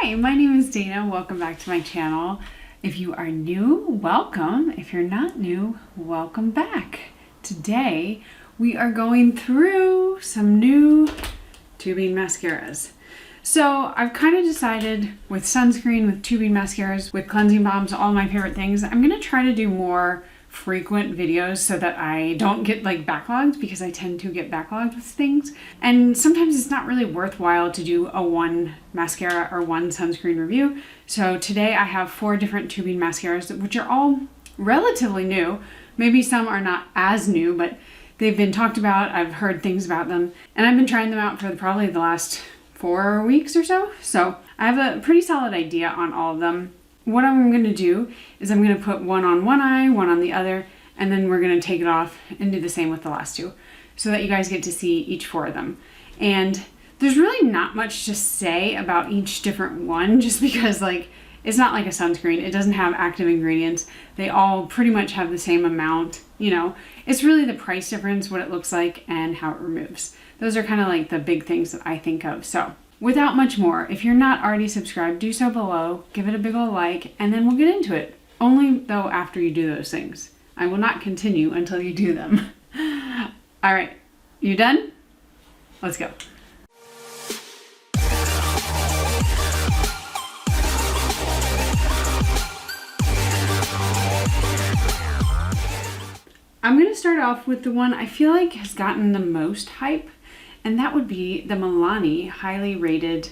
Hi, my name is Dana. Welcome back to my channel. If you are new, welcome. If you're not new, welcome back. Today, we are going through some new tubing mascaras. So I've kind of decided with sunscreen, with tubing mascaras, with cleansing balms, all my favorite things, I'm gonna try to do more frequent videos so that I don't get like backlogged, because I tend to get backlogged with things. And sometimes it's not really worthwhile to do a one mascara or one sunscreen review. So today I have 4 different tubing mascaras, which are all relatively new. Maybe some are not as new, but they've been talked about. I've heard things about them, and I've been trying them out for probably the last 4 weeks or so. So I have a pretty solid idea on all of them. What I'm going to do is I'm going to put one on one eye, one on the other, and then we're going to take it off and do the same with the last 2 so that you guys get to see each 4 of them. And there's really not much to say about each different one, just because like it's not like a sunscreen. It doesn't have active ingredients. They all pretty much have the same amount. You know, it's really the price difference, what it looks like, and how it removes. Those are kind of like the big things that I think of. So without much more, if you're not already subscribed, do so below, give it a big ol' like, and then we'll get into it. Only though after you do those things. I will not continue until you do them. All right, you done? Let's go. I'm gonna start off with the one I feel like has gotten the most hype, and that would be the Milani highly rated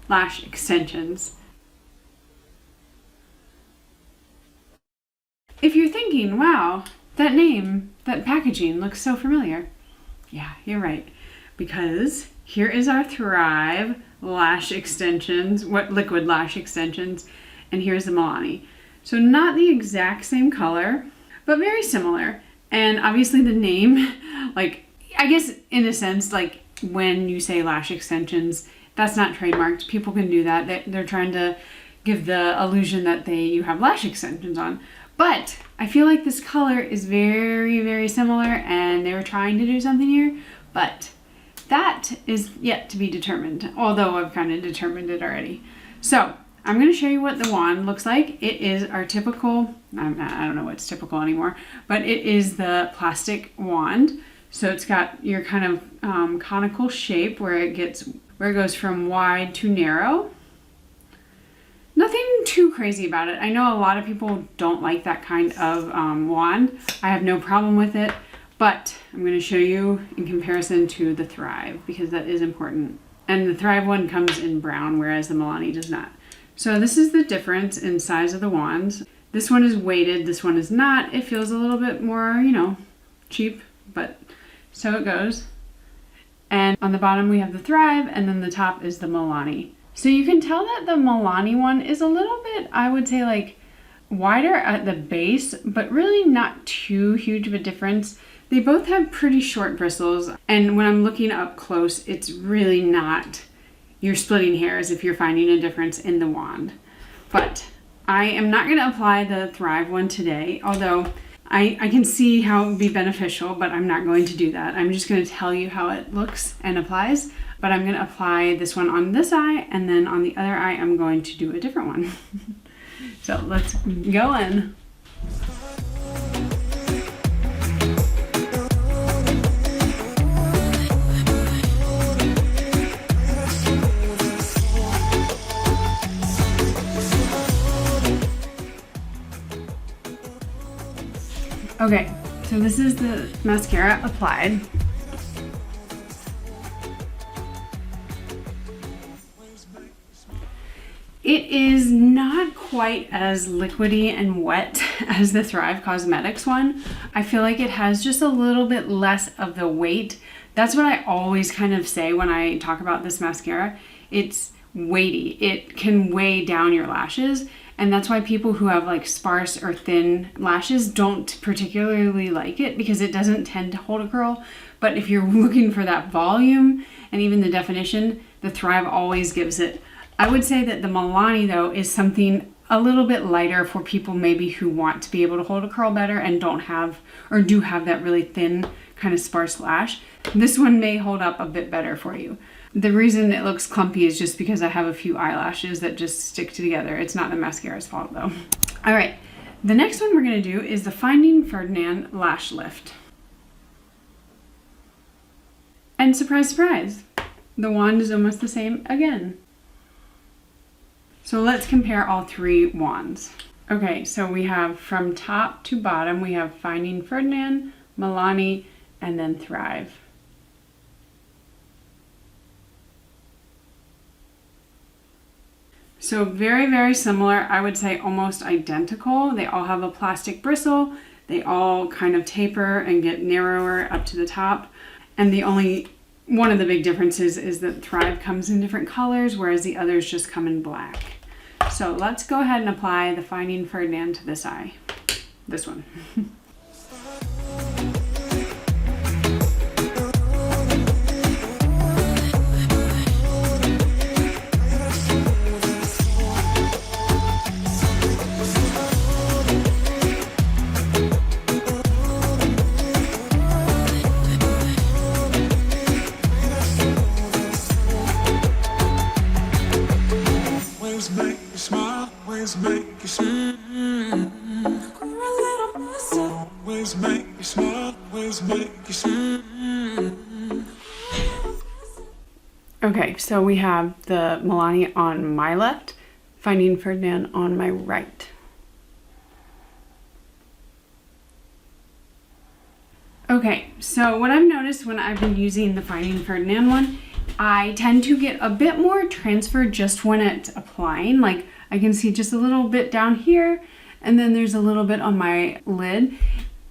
lash extensions. If you're thinking, wow, that name, that packaging looks so familiar. Yeah, you're right. Because here is our Thrive lash extensions, liquid lash extensions, and here's the Milani. So not the exact same color, but very similar. And obviously the name, like, I guess in a sense, like, when you say lash extensions, that's not trademarked. People can do that. They're trying to give the illusion that you have lash extensions on. But I feel like this color is very, very similar, and they were trying to do something here, but that is yet to be determined, although I've kind of determined it already. So I'm going to show you what the wand looks like. It is our typical, I don't know what's typical anymore, but it is the plastic wand. So it's got your kind of conical shape where it goes from wide to narrow. Nothing too crazy about it. I know a lot of people don't like that kind of wand. I have no problem with it, but I'm going to show you in comparison to the Thrive, because that is important. And the Thrive one comes in brown, whereas the Milani does not. So this is the difference in size of the wands. This one is weighted, this one is not. It feels a little bit more, you know, cheap, but so it goes. And on the bottom we have the Thrive, and then the top is the Milani. So you can tell that the Milani one is a little bit, I would say, like wider at the base, but really not too huge of a difference. They both have pretty short bristles, and when I'm looking up close, it's really not, you're splitting hairs if you're finding a difference in the wand. But I am not going to apply the Thrive one today, although I can see how it would be beneficial, but I'm not going to do that. I'm just going to tell you how it looks and applies, but I'm going to apply this one on this eye, and then on the other eye I'm going to do a different one. So let's go in. Okay, so this is the mascara applied. It is not quite as liquidy and wet as the Thrive Cosmetics one. I feel like it has just a little bit less of the weight. That's what I always kind of say when I talk about this mascara. It's weighty. It can weigh down your lashes. And that's why people who have like sparse or thin lashes don't particularly like it, because it doesn't tend to hold a curl. But if you're looking for that volume and even the definition, the Thrive always gives it. I would say that the Milani though is something a little bit lighter for people maybe who want to be able to hold a curl better and don't have, or do have that really thin kind of sparse lash. This one may hold up a bit better for you. The reason it looks clumpy is just because I have a few eyelashes that just stick together. It's not the mascara's fault though. All right, the next one we're gonna do is the Ferdinand Lash Lift. And surprise, surprise, the wand is almost the same again. So let's compare all three wands. Okay, so we have from top to bottom, we have Ferdinand, Milani, and then Thrive. So very, very similar. I would say almost identical. They all have a plastic bristle. They all kind of taper and get narrower up to the top. And one of the big differences is that Thrive comes in different colors, whereas the others just come in black. So let's go ahead and apply the Ferdinand to this eye. This one. Okay, so we have the Milani on my left, Ferdinand on my right. Okay, so what I've noticed when I've been using the Ferdinand one, I tend to get a bit more transfer just when it's applying. Like I can see just a little bit down here, and then there's a little bit on my lid.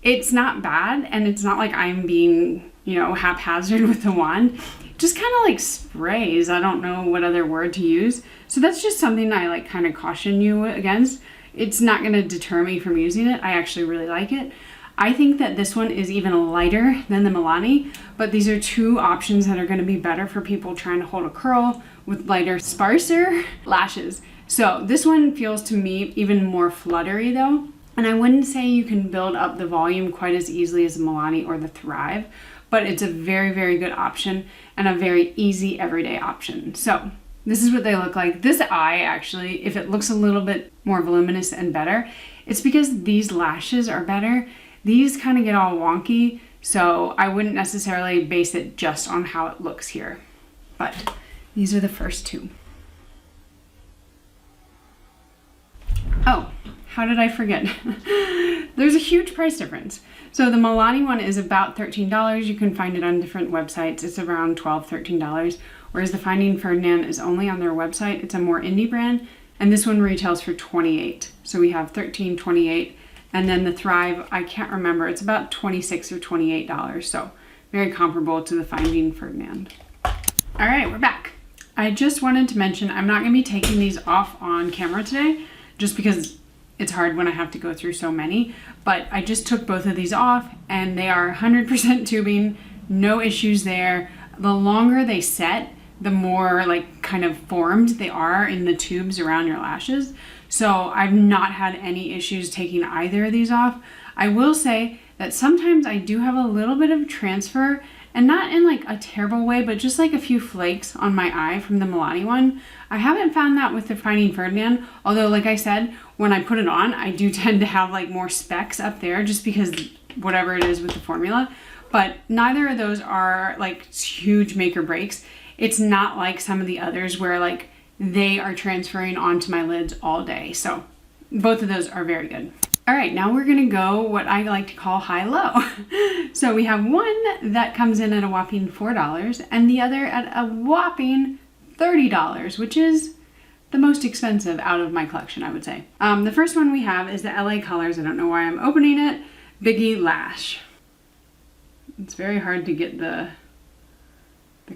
It's not bad, and it's not like I'm being, haphazard with the wand. It just kind of like sprays. I don't know what other word to use. So that's just something I like kind of caution you against. It's not going to deter me from using it. I actually really like it. I think that this one is even lighter than the Milani, but these are two options that are going to be better for people trying to hold a curl with lighter, sparser lashes. So this one feels to me even more fluttery though. And I wouldn't say you can build up the volume quite as easily as the Milani or the Thrive, but it's a very, very good option and a very easy everyday option. So this is what they look like. This eye actually, if it looks a little bit more voluminous and better, it's because these lashes are better. These kind of get all wonky, so I wouldn't necessarily base it just on how it looks here. But these are the first two. Oh, how did I forget? There's a huge price difference. So the Milani one is about $13. You can find it on different websites. It's around $12, $13. Whereas the Ferdinand is only on their website. It's a more indie brand. And this one retails for $28. So we have $13, $28. And then the Thrive, I can't remember. It's about $26 or $28. So very comparable to the Ferdinand. All right, we're back. I just wanted to mention I'm not going to be taking these off on camera today just because it's hard when I have to go through so many, but I just took both of these off and they are 100% tubing, no issues there. The longer they set, the more like kind of formed they are in the tubes around your lashes. So I've not had any issues taking either of these off. I will say that sometimes I do have a little bit of transfer, and not in like a terrible way, but just like a few flakes on my eye from the Milani one. I haven't found that with the Ferdinand, although like I said, when I put it on, I do tend to have like more specks up there just because whatever it is with the formula. But neither of those are like huge make or breaks. It's not like some of the others where like they are transferring onto my lids all day. So both of those are very good. All right, now we're gonna go what I like to call high-low. So we have one that comes in at a whopping $4 and the other at a whopping $30, which is the most expensive out of my collection, I would say. The first one we have is the LA Colors. I don't know why I'm opening it. Biggie Lash. It's very hard to get the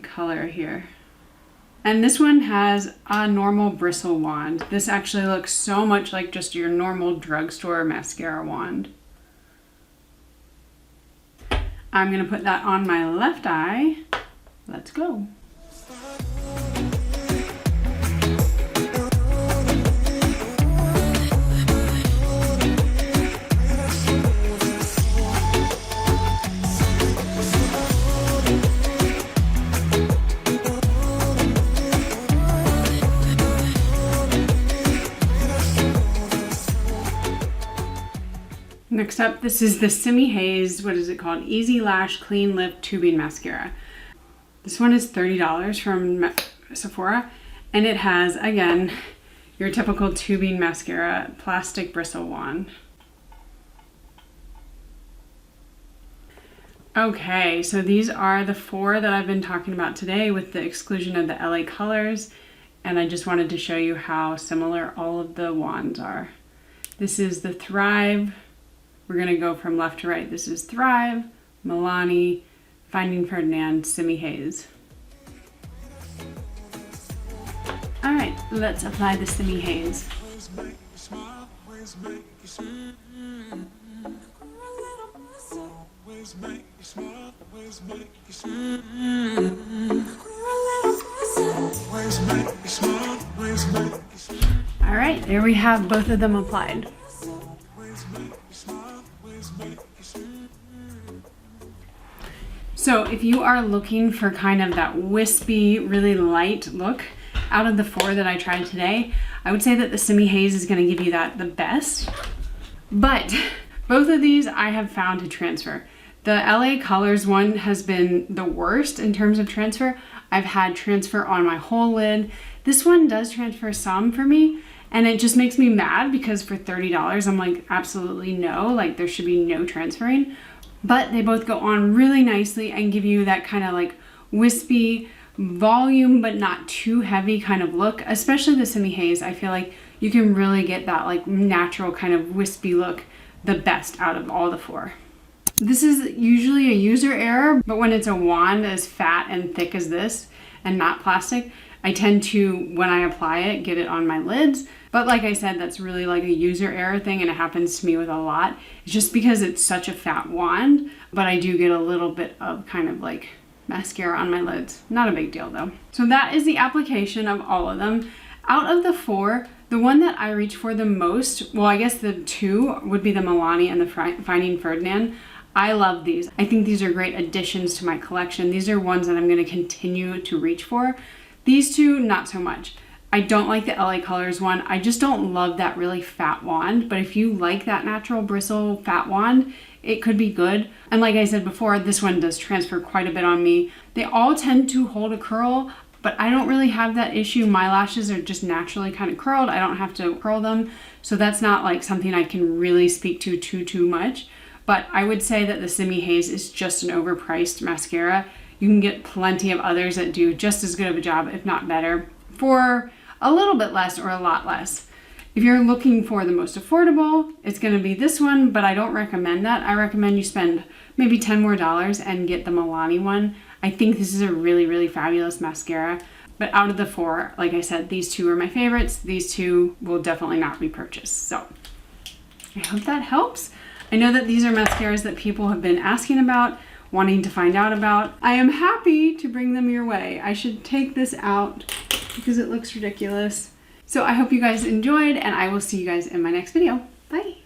color here. And this one has a normal bristle wand. This actually looks so much like just your normal drugstore mascara wand. I'm gonna put that on my left eye. Let's go. Next up, this is the Simi Haze, what is it called? Easy Lash Clean Lip Tubing Mascara. This one is $30 from Sephora, and it has, again, your typical tubing mascara plastic bristle wand. Okay, so these are the 4 that I've been talking about today with the exclusion of the LA colors, and I just wanted to show you how similar all of the wands are. This is the Thrive. We're gonna go from left to right. This is Thrive, Milani, Finding Ferdinand, Simi Haze. All right, let's apply the Simi Haze. All right, there we have both of them applied. So if you are looking for kind of that wispy, really light look, out of the 4 that I tried today, I would say that the Simi Haze is going to give you that the best. But both of these I have found to transfer. The LA Colors one has been the worst in terms of transfer. I've had transfer on my whole lid. This one does transfer some for me, and it just makes me mad because for $30 I'm like, absolutely no, like there should be no transferring. But they both go on really nicely and give you that kind of like wispy volume but not too heavy kind of look. Especially the Simi Haze, I feel like you can really get that like natural kind of wispy look the best out of all the 4. This is usually a user error, but when it's a wand as fat and thick as this and not plastic, I tend to, when I apply it, get it on my lids. But like I said, that's really like a user error thing, and it happens to me with a lot. It's just because it's such a fat wand, but I do get a little bit of kind of like mascara on my lids. Not a big deal though. So that is the application of all of them. Out of the 4, the one that I reach for the most, well, I guess the 2 would be the Milani and the Finding Ferdinand. I love these. I think these are great additions to my collection. These are ones that I'm going to continue to reach for. These 2, not so much. I don't like the LA Colors one. I just don't love that really fat wand, but if you like that natural bristle fat wand, it could be good. And like I said before, this one does transfer quite a bit on me. They all tend to hold a curl, but I don't really have that issue. My lashes are just naturally kind of curled. I don't have to curl them, so that's not like something I can really speak to too much. But I would say that the Simi Haze is just an overpriced mascara. You can get plenty of others that do just as good of a job, if not better, for a little bit less or a lot less. If you're looking for the most affordable, it's going to be this one, but I don't recommend that. I recommend you spend maybe $10 more and get the Milani one. I think this is a really fabulous mascara. But out of the 4, like I said, these 2 are my favorites. These 2 will definitely not be purchased. So I hope that helps. I know that these are mascaras that people have been asking about, wanting to find out about. I am happy to bring them your way. I should take this out because it looks ridiculous. So I hope you guys enjoyed, and I will see you guys in my next video. Bye.